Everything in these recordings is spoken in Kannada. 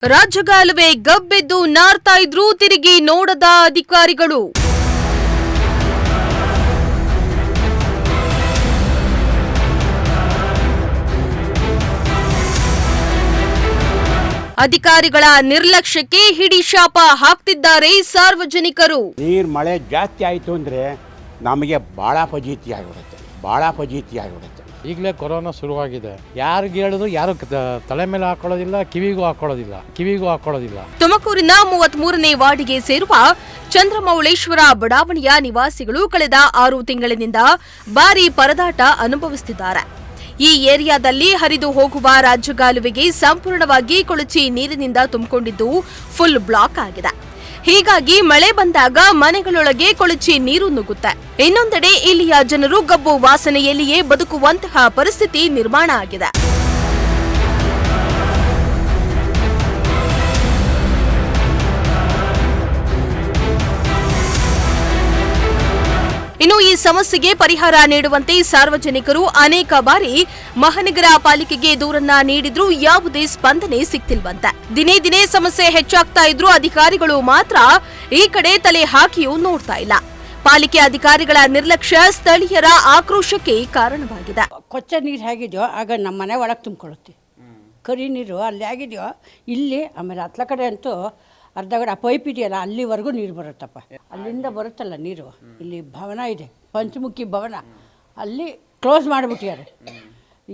ರಾಜ್ಯಗಾಲುವೆ ಗಬ್ಬೆದ್ದು ನಾರ್ತಾ ಇದ್ರೂ ತಿರುಗಿ ನೋಡದ ಅಧಿಕಾರಿಗಳು. ಅಧಿಕಾರಿಗಳ ನಿರ್ಲಕ್ಷ್ಯಕ್ಕೆ ಹಿಡಿಶಾಪ ಹಾಕ್ತಿದ್ದಾರೆ ಸಾರ್ವಜನಿಕರು. ನೀರು ಮಳೆ ಜಾಸ್ತಿ ಆಯಿತು ಅಂದರೆ ನಮಗೆ ಭಾಳ ಫಜೀತಿ ಆಗಿಬಿಡುತ್ತೆ. ಈಗಲೇ ಕೊರೋನಾ ಶುರುವಾಗಿದೆ. ಯಾರಿಗೆ ಹೇಳಿದ್ರು ಯಾರು ತಲೆ ಮೇಲೆ ಹಾಕೊಳ್ಳೋದಿಲ್ಲ, ಕಿವಿಗೂ ಹಾಕೊಳ್ಳೋದಿಲ್ಲ. ತುಮಕೂರಿನ 33ನೇ ವಾರ್ಡಿಗೆ ಸೇರುವ ಚಂದ್ರಮೌಳೇಶ್ವರ ಬಡಾವಣೆಯ ನಿವಾಸಿಗಳು ಕಳೆದ 6 ತಿಂಗಳಿನಿಂದ ಭಾರೀ ಪರದಾಟ ಅನುಭವಿಸುತ್ತಿದ್ದಾರೆ. ಈ ಏರಿಯಾದಲ್ಲಿ ಹರಿದು ಹೋಗುವ ರಾಜ್ಯಗಾಲುವೆಗೆ ಸಂಪೂರ್ಣವಾಗಿ ಕೊಳಚೆ ನೀರಿನಿಂದ ತುಂಬಿಕೊಂಡಿದ್ದು ಫುಲ್ ಬ್ಲಾಕ್ ಆಗಿದೆ. ಹೀಗಾಗಿ ಮಳೆ ಬಂದಾಗ ಮನೆಗಳೊಳಗೆ ಕೊಳಚೆ ನೀರು ನುಗ್ಗುತ್ತೆ. ಇನ್ನೊಂದೆಡೆ ಇಲ್ಲಿಯ ಜನರು ಗಬ್ಬು ವಾಸನೆಯಲ್ಲಿಯೇ ಬದುಕುವಂತಹ ಪರಿಸ್ಥಿತಿ ನಿರ್ಮಾಣ ಆಗಿದೆ. ಇನ್ನು ಈ ಸಮಸ್ಯೆಗೆ ಪರಿಹಾರ ನೀಡುವಂತೆ ಸಾರ್ವಜನಿಕರು ಅನೇಕ ಬಾರಿ ಮಹಾನಗರ ಪಾಲಿಕೆಗೆ ದೂರನ್ನ ನೀಡಿದ್ರೂ ಯಾವುದೇ ಸ್ಪಂದನೆ ಸಿಗ್ತಿಲ್ವಂತೆ. ದಿನೇ ದಿನೇ ಸಮಸ್ಯೆ ಹೆಚ್ಚಾಗ್ತಾ ಇದ್ರೂ ಅಧಿಕಾರಿಗಳು ಮಾತ್ರ ಈ ಕಡೆ ತಲೆ ಹಾಕಿಯೂ ನೋಡ್ತಾ ಇಲ್ಲ. ಪಾಲಿಕೆ ಅಧಿಕಾರಿಗಳ ನಿರ್ಲಕ್ಷ್ಯ ಸ್ಥಳೀಯರ ಆಕ್ರೋಶಕ್ಕೆ ಕಾರಣವಾಗಿದೆ. ಕೊಚ್ಚೆ ನೀರು ಹೇಗಿದೆಯೋ ಆಗ ನಮ್ಮ ಮನೆ ಒಳಗೆ ತುಂಬಿಕೊಳ್ಳುತ್ತೆ. ಕರಿ ನೀರು ಅಲ್ಲಿ ಆಗಿದೆಯೋ ಇಲ್ಲಿ, ಆಮೇಲೆ ಹತ್ಲ ಕಡೆ ಅಂತೂ ಅರ್ಧ ಗಂಟೆ ಪೈಪ್ ಇದೆಯಲ್ಲ ಅಲ್ಲಿವರೆಗೂ ನೀರು ಬರುತ್ತಪ್ಪ. ಅಲ್ಲಿಂದ ಬರುತ್ತಲ್ಲ ನೀರು, ಇಲ್ಲಿ ಭವನ ಇದೆ, ಪಂಚಮುಖಿ ಭವನ, ಅಲ್ಲಿ ಕ್ಲೋಸ್ ಮಾಡಿಬಿಟ್ಟಿದ್ದಾರೆ.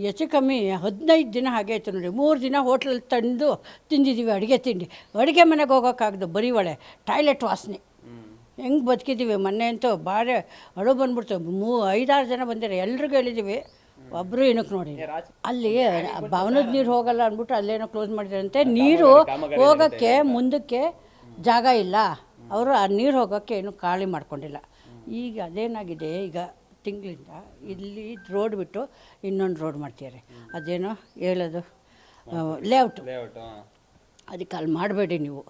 ಹೆಚ್ಚು ಕಮ್ಮಿ 15 ದಿನ ಹಾಗೆ ಆಯಿತು ನೋಡಿ. 3 ದಿನ ಹೋಟ್ಲಲ್ಲಿ ತಂದು ತಿಂದಿದ್ದೀವಿ ಅಡುಗೆ ಮನೆಗೆ ಹೋಗೋಕ್ಕಾಗ್ದು ಬರೀ ಒಳ್ಳೆ ಟಾಯ್ಲೆಟ್ ವಾಸನೆ. ಹೆಂಗೆ ಬದುಕಿದ್ದೀವಿ. ಮೊನ್ನೆ ಅಂತೂ ಭಾಳ ಅಳು ಬಂದ್ಬಿಡ್ತು. 5-6 ಜನ ಬಂದಿದ್ದಾರೆ, ಎಲ್ರಿಗೂ ಹೇಳಿದ್ದೀವಿ, ಒಬ್ಬರು ಏನಕ್ಕೆ ನೋಡಿ. ಅಲ್ಲಿ ಭವನದ ನೀರು ಹೋಗಲ್ಲ ಅಂದ್ಬಿಟ್ಟು ಅಲ್ಲೇನೋ ಕ್ಲೋಸ್ ಮಾಡಿದಾರಂತೆ. ನೀರು ಹೋಗೋಕ್ಕೆ ಮುಂದಕ್ಕೆ ಜಾಗ ಇಲ್ಲ, ಅವರು ಆ ನೀರು ಹೋಗೋಕ್ಕೆ ಏನು ಖಾಲಿ ಮಾಡ್ಕೊಂಡಿಲ್ಲ. ಈಗ ಅದೇನಾಗಿದೆ, ಈಗ ತಿಂಗಳಿಂದ ಇಲ್ಲಿ ರೋಡ್ ಬಿಟ್ಟು ಇನ್ನೊಂದು ರೋಡ್ ಮಾಡ್ತಿದ್ದಾರೆ. ಅದೇನೋ ಹೇಳೋದು ಲೇಔಟು, ಅದಕ್ಕೆ ಅಲ್ಲಿ ಮಾಡಬೇಡಿ ನೀವು,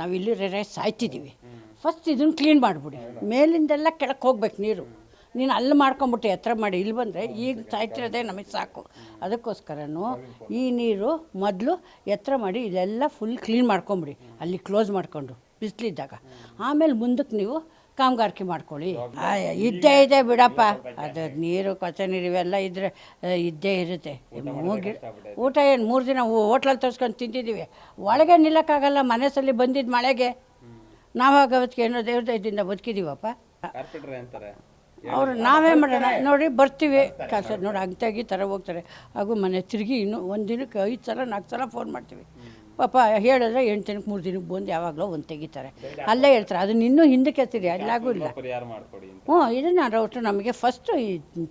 ನಾವು ಇಲ್ಲಿ ಸಾಯ್ತಿದ್ದೀವಿ. ಫಸ್ಟ್ ಇದನ್ನು ಕ್ಲೀನ್ ಮಾಡಿಬಿಡಿ, ಮೇಲಿಂದೆಲ್ಲ ಕೆಳಕ್ಕೆ ಹೋಗ್ಬೇಕು ನೀರು. ನೀನು ಅಲ್ಲಿ ಮಾಡ್ಕೊಂಬಿಟ್ಟು ಎತ್ತರ ಮಾಡಿ ಇಲ್ಲಿ ಬಂದರೆ ಈಗ ಸಾಯ್ತಿರೋದೇ ನಮಗೆ ಸಾಕು. ಅದಕ್ಕೋಸ್ಕರನೂ ಈ ನೀರು ಮೊದಲು ಎತ್ತರ ಮಾಡಿ ಇಲ್ಲೆಲ್ಲ ಫುಲ್ ಕ್ಲೀನ್ ಮಾಡ್ಕೊಂಬಿಡಿ, ಅಲ್ಲಿ ಕ್ಲೋಸ್ ಮಾಡಿಕೊಂಡು ಬಿಸಿಲಿದ್ದಾಗ. ಆಮೇಲೆ ಮುಂದಕ್ಕೆ ನೀವು ಕಾಮಗಾರಿಕೆ ಮಾಡ್ಕೊಳ್ಳಿ. ಇದ್ದೇ ಬಿಡಪ್ಪ, ಅದು ನೀರು ಕೊಚ್ಚೆ ನೀರು ಇವೆಲ್ಲ ಇದ್ದರೆ ಇದ್ದೇ ಇರುತ್ತೆ. ಊಟ ಏನು 3 ದಿನ ಹೋಟ್ಲಲ್ಲಿ ತರಿಸ್ಕೊಂಡು ತಿಂತಿದ್ದೀವಿ, ಒಳಗೆ ನಿಲ್ಲಕ್ಕಾಗಲ್ಲ. ಮನೆಯಲ್ಲಿ ಬಂದಿದ್ದು ಮಳೆಗೆ ನಾವಾಗ ಅವತ್ತಿಗೆ ಏನೋ ದೇವ್ರ ದಯದಿಂದ ಬದುಕಿದ್ದೀವಪ್ಪ. ಅವರು ನಾವೇ ಮಾಡೋಣ ನೋಡಿ, ಬರ್ತೀವಿ ಕೆಲಸ ನೋಡಿ ಅಂತಾಗಿ ಥರ ಹೋಗ್ತಾರೆ. ಹಾಗೂ ಮನೆ ತಿರುಗಿ ಇನ್ನೂ 1 ದಿನಕ್ಕೆ 5 ಸಲ 4 ಸಲ ಫೋನ್ ಮಾಡ್ತೀವಿ. ಪಾಪ ಹೇಳಿದ್ರೆ 8 ದಿನಕ್ಕೆ 3 ದಿನಕ್ಕೆ ಬಂದು ಯಾವಾಗಲೂ ಒಂದು ತೆಗಿತಾರೆ, ಅಲ್ಲೇ ಹೇಳ್ತಾರೆ. ಅದನ್ನ ಇನ್ನೂ ಹಿಂದಕ್ಕೆ ಎತ್ತೀರಿ, ಅಲ್ಲಾಗೂ ಇಲ್ಲ. ಇದನ್ನು ರೌಟ್ರು ನಮಗೆ ಫಸ್ಟು ಈ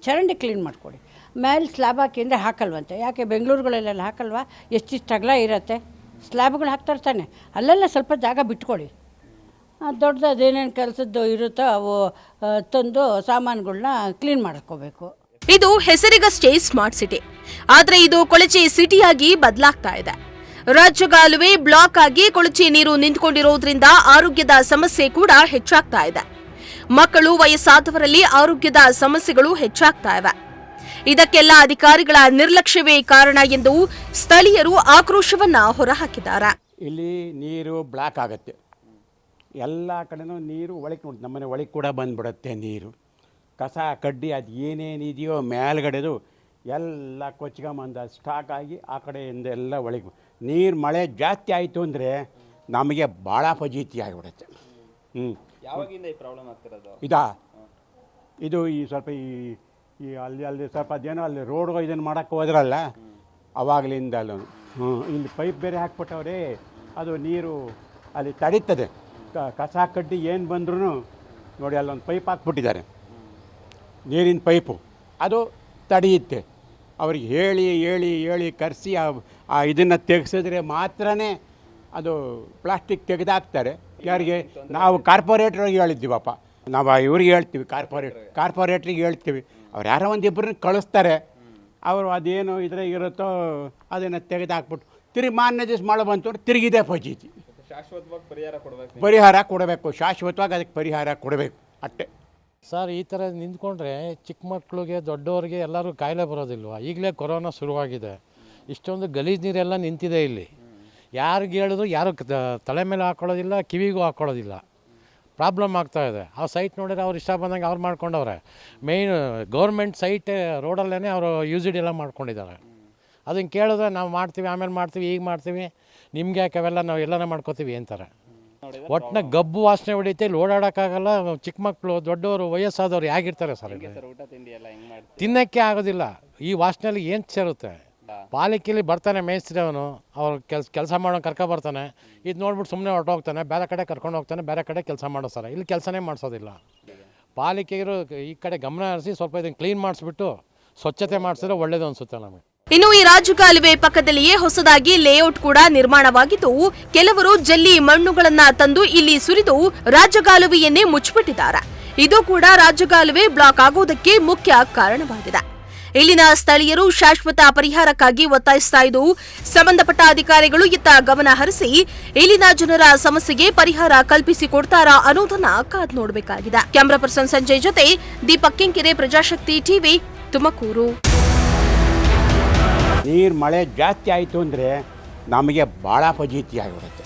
ಚರಂಡಿ ಕ್ಲೀನ್ ಮಾಡಿಕೊಡಿ. ಮೇಲೆ ಸ್ಲ್ಯಾಬ್ ಹಾಕಿ ಅಂದರೆ ಹಾಕಲ್ವಂತೆ. ಯಾಕೆ ಬೆಂಗಳೂರುಗಳಲ್ಲೆಲ್ಲ ಹಾಕಲ್ವಾ? ಎಷ್ಟಿಷ್ಟು ಅಗಲ ಇರುತ್ತೆ, ಸ್ಲ್ಯಾಬ್ಗಳು ಹಾಕ್ತಾರೆ ತಾನೆ, ಅಲ್ಲೆಲ್ಲ ಸ್ವಲ್ಪ ಜಾಗ ಬಿಟ್ಕೊಳ್ಳಿ. ದೊಡ್ಡದು ಅದೇನೇನು ಕೆಲಸದ್ದು ಇರುತ್ತೋ ಅವು ತಂದು ಸಾಮಾನುಗಳನ್ನ ಕ್ಲೀನ್ ಮಾಡ್ಕೋಬೇಕು. ಇದು ಹೆಸರಿಗಷ್ಟೇ ಸ್ಮಾರ್ಟ್ ಸಿಟಿ, ಆದರೆ ಇದು ಕೊಳಚೆ ಸಿಟಿಯಾಗಿ ಬದಲಾಗ್ತಾ ಇದೆ. ರಾಜ್ಯಗಾಲುವೆ ಬ್ಲಾಕ್ ಆಗಿ ಕೊಳಚೆ ನೀರು ನಿಂತುಕೊಂಡಿರೋದ್ರಿಂದ ಆರೋಗ್ಯದ ಸಮಸ್ಯೆ ಕೂಡ ಹೆಚ್ಚಾಗ್ತಾ ಇದೆ. ಮಕ್ಕಳು, ವಯಸ್ಸಾದವರಲ್ಲಿ ಆರೋಗ್ಯದ ಸಮಸ್ಯೆಗಳು ಹೆಚ್ಚಾಗ್ತಾ ಇವೆ. ಇದಕ್ಕೆಲ್ಲ ಅಧಿಕಾರಿಗಳ ನಿರ್ಲಕ್ಷ್ಯವೇ ಕಾರಣ ಎಂದು ಸ್ಥಳೀಯರು ಆಕ್ರೋಶವನ್ನ ಹೊರಹಾಕಿದ್ದಾರೆ. ಇಲ್ಲಿ ನೀರು ಬ್ಲಾಕ್ ಆಗುತ್ತೆ, ಎಲ್ಲ ಕಡೆನೂ ನೀರು ಒಳಗೆ ನೋಡಿ, ನಮ್ಮನೆ ಒಳಗೆ ಕೂಡ ಬಂದುಬಿಡುತ್ತೆ ನೀರು. ಕಸ ಕಡ್ಡಿ ಅದು ಏನೇನಿದೆಯೋ ಮೇಲ್ಗಡೆದು ಎಲ್ಲ ಕೊಚ್ಕೊಂಬಂದು ಸ್ಟಾಕ್ ಆಗಿ ಆ ಕಡೆಯಿಂದ ಎಲ್ಲ ಒಳಗೆ ನೀರು ಮಳೆ ಜಾಸ್ತಿ ಆಯಿತು ಅಂದರೆ ನಮಗೆ ಭಾಳ ಫಜೀತಿ ಆಗಿಬಿಡುತ್ತೆ. ಯಾವಾಗಿಂದ ಈ ಪ್ರಾಬ್ಲಮ್ ಆಗ್ತಿರೋದು? ಇದು ಈ ಸ್ವಲ್ಪ ಈ ಅಲ್ಲಿ ಸ್ವಲ್ಪ ಅದೇನೋ ಅಲ್ಲಿ ರೋಡ್ ಇದನ್ನು ಮಾಡೋಕ್ಕೆ ಹೋದ್ರಲ್ಲ ಅವಾಗಲಿಂದ ಅಲ್ಲೂ ಇಲ್ಲಿ ಪೈಪ್ ಬೇರೆ ಹಾಕ್ಬಿಟ್ಟವ್ರೆ, ಅದು ನೀರು ಅಲ್ಲಿ ತಡೀತದೆ. ಕಸ ಕಡ್ಡಿ ಏನು ಬಂದ್ರೂ ನೋಡಿ ಅಲ್ಲೊಂದು ಪೈಪ್ ಹಾಕ್ಬಿಟ್ಟಿದ್ದಾರೆ, ನೀರಿನ ಪೈಪು, ಅದು ತಡೆಯುತ್ತೆ. ಅವ್ರಿಗೆ ಹೇಳಿ ಕರೆಸಿ ಆ ಇದನ್ನು ತೆಗೆಸಿದ್ರೆ ಮಾತ್ರನೇ ಅದು ಪ್ಲಾಸ್ಟಿಕ್ ತೆಗೆದಾಕ್ತಾರೆ. ಯಾರಿಗೆ? ನಾವು ಕಾರ್ಪೊರೇಟ್ರಿಗೆ ಹೇಳಿದ್ದೀವಪ್ಪ, ನಾವು ಇವ್ರಿಗೆ ಹೇಳ್ತೀವಿ, ಕಾರ್ಪೊರೇಟ್ರಿಗೆ ಹೇಳ್ತೀವಿ. ಅವ್ರು ಯಾರೋ ಒಂದಿಬ್ಬರನ್ನ ಕಳಿಸ್ತಾರೆ, ಅವರು ಅದೇನು ಇದ್ರೆ ಇರುತ್ತೋ ಅದನ್ನು ತೆಗೆದಾಕ್ಬಿಟ್ಟು ತಿರುಗಿ ಮಾನ್ಯ ದಿವಸ ಮಳೆ ಬಂತು ತಿರುಗಿದೆ ಫಜೀತಿ. ಶಾಶ್ವತವಾಗಿ ಪರಿಹಾರ ಕೊಡಬೇಕು, ಶಾಶ್ವತವಾಗಿ ಅದಕ್ಕೆ ಪರಿಹಾರ ಕೊಡಬೇಕು ಅಷ್ಟೇ. ಸರ್, ಈ ಥರ ನಿಂತ್ಕೊಂಡ್ರೆ ಚಿಕ್ಕ ಮಕ್ಕಳಿಗೆ ದೊಡ್ಡವ್ರಿಗೆ ಎಲ್ಲರೂ ಕಾಯಿಲೆ ಬರೋದಿಲ್ವ? ಈಗಲೇ ಕೊರೋನಾ ಶುರುವಾಗಿದೆ, ಇಷ್ಟೊಂದು ಗಲೀಜು ನೀರೆಲ್ಲ ನಿಂತಿದೆ ಇಲ್ಲಿ. ಯಾರಿಗೆ ಹೇಳಿದ್ರು ಯಾರು ತಲೆ ಮೇಲೆ ಹಾಕ್ಕೊಳ್ಳೋದಿಲ್ಲ, ಕಿವಿಗೂ ಹಾಕ್ಕೊಳ್ಳೋದಿಲ್ಲ. ಪ್ರಾಬ್ಲಮ್ ಆಗ್ತಾಯಿದೆ. ಆ ಸೈಟ್ ನೋಡಿದ್ರೆ ಅವ್ರು ಇಷ್ಟ ಬಂದಂಗೆ ಅವ್ರು ಮಾಡ್ಕೊಂಡವ್ರೆ. ಮೇಯ್ನ್ ಗೌರ್ಮೆಂಟ್ ಸೈಟ್ ರೋಡಲ್ಲೇ ಅವರು ಯೂಸಿಡ್ ಎಲ್ಲ ಮಾಡ್ಕೊಂಡಿದ್ದಾರೆ. ಅದನ್ನು ಕೇಳಿದ್ರೆ ನಾವು ಮಾಡ್ತೀವಿ, ಆಮೇಲೆ ಮಾಡ್ತೀವಿ, ಈಗ ಮಾಡ್ತೀವಿ, ನಿಮ್ಗೆ ಯಾಕೆ ಅವೆಲ್ಲ ನಾವು ಎಲ್ಲನ ಮಾಡ್ಕೋತೀವಿ ಅಂತಾರೆ. ಒಟ್ಟಿನ ಗಬ್ಬು ವಾಸನೆ ಹೊಡಿತೆ, ಇಲ್ಲಿ ಓಡಾಡೋಕ್ಕಾಗಲ್ಲ. ಚಿಕ್ಕ ಮಕ್ಕಳು, ದೊಡ್ಡವರು, ವಯಸ್ಸಾದವ್ರು ಹೇಗಿರ್ತಾರೆ ಸರ್ ಇಲ್ಲಿ? ಊಟ ತಿಂಡಿ ಎಲ್ಲ ಹೆಂಗ್ ಮಾಡ್ತೀವಿ? ತಿನ್ನೋಕ್ಕೆ ಆಗೋದಿಲ್ಲ. ಈ ವಾಸನೆಯಲ್ಲಿ ಏನು ಸೇರುತ್ತೆ? ಪಾಲಿಕೆಯಲ್ಲಿ ಬರ್ತಾನೆ ಮೇಸ್ತ್ರಿ, ಅವನು ಅವ್ರು ಕೆಲಸ ಮಾಡೋನು ಕರ್ಕೊಬರ್ತಾನೆ. ಇದು ನೋಡ್ಬಿಟ್ಟು ಸುಮ್ಮನೆ ಹೊರಟೋಗ್ತಾನೆ, ಬೇರೆ ಕಡೆ ಕರ್ಕೊಂಡು ಹೋಗ್ತಾನೆ, ಬೇರೆ ಕಡೆ ಕೆಲಸ ಮಾಡಿಸ್ತಾರೆ. ಇಲ್ಲಿ ಕೆಲಸನೇ ಮಾಡಿಸೋದಿಲ್ಲ. ಪಾಲಿಕೆಯರು ಈ ಕಡೆ ಗಮನ ಹರಿಸಿ ಸ್ವಲ್ಪ ಇದನ್ನು ಕ್ಲೀನ್ ಮಾಡಿಸ್ಬಿಟ್ಟು ಸ್ವಚ್ಛತೆ ಮಾಡಿಸಿದ್ರೆ ಒಳ್ಳೇದು ಅನಿಸುತ್ತೆ ನಮಗೆ. ಇನ್ನು ಈ ರಾಜಕಾಲುವೆ ಪಕ್ಕದಲ್ಲಿಯೇ ಹೊಸದಾಗಿ ಲೇಔಟ್ ಕೂಡ ನಿರ್ಮಾಣವಾಗಿದ್ದು, ಕೆಲವರು ಜಲ್ಲಿ ಮಣ್ಣುಗಳನ್ನ ತಂದು ಇಲ್ಲಿ ಸುರಿದು ರಾಜಕಾಲುವೆಯನ್ನೇ ಮುಚ್ಚಿಬಿಟ್ಟಿದ್ದಾರೆ. ಇದು ಕೂಡ ರಾಜಕಾಲುವೆ ಬ್ಲಾಕ್ ಆಗುವುದಕ್ಕೆ ಮುಖ್ಯ ಕಾರಣವಾಗಿದೆ. ಇಲ್ಲಿನ ಸ್ಥಳೀಯರು ಶಾಶ್ವತ ಪರಿಹಾರಕ್ಕಾಗಿ ಒತ್ತಾಯಿಸ್ತಾ ಇದ್ದು, ಸಂಬಂಧಪಟ್ಟ ಅಧಿಕಾರಿಗಳು ಇತ್ತ ಗಮನ ಹರಿಸಿ ಇಲ್ಲಿನ ಜನರ ಸಮಸ್ಯೆಗೆ ಪರಿಹಾರ ಕಲ್ಪಿಸಿಕೊಡ್ತಾರಾ ಅನ್ನೋದನ್ನ ಕಾದು ನೋಡಬೇಕಾಗಿದೆ. ಕ್ಯಾಮರಾ ಪರ್ಸನ್ ಸಂಜಯ್ ಜೊತೆ ದೀಪಕ್ ಕೆಂಕೆರೆ, ಪ್ರಜಾಶಕ್ತಿ ಟಿವಿ, ತುಮಕೂರು. ನೀರು ಮಳೆ ಜಾಸ್ತಿ ಆಯಿತು ಅಂದರೆ ನಮಗೆ ಭಾಳ ಫಜೀತಿ ಆಗಿಬಿಡುತ್ತೆ.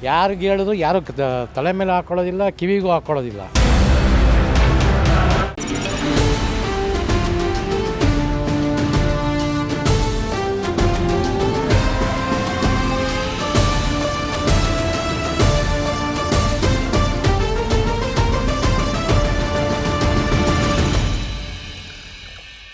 ಯಾರಿಗೆ ಹೇಳಿದ್ರು ಯಾರು ತಲೆ ಮೇಲೆ ಹಾಕ್ಕೊಳ್ಳೋದಿಲ್ಲ, ಕಿವಿಗೂ ಹಾಕ್ಕೊಳ್ಳೋದಿಲ್ಲ.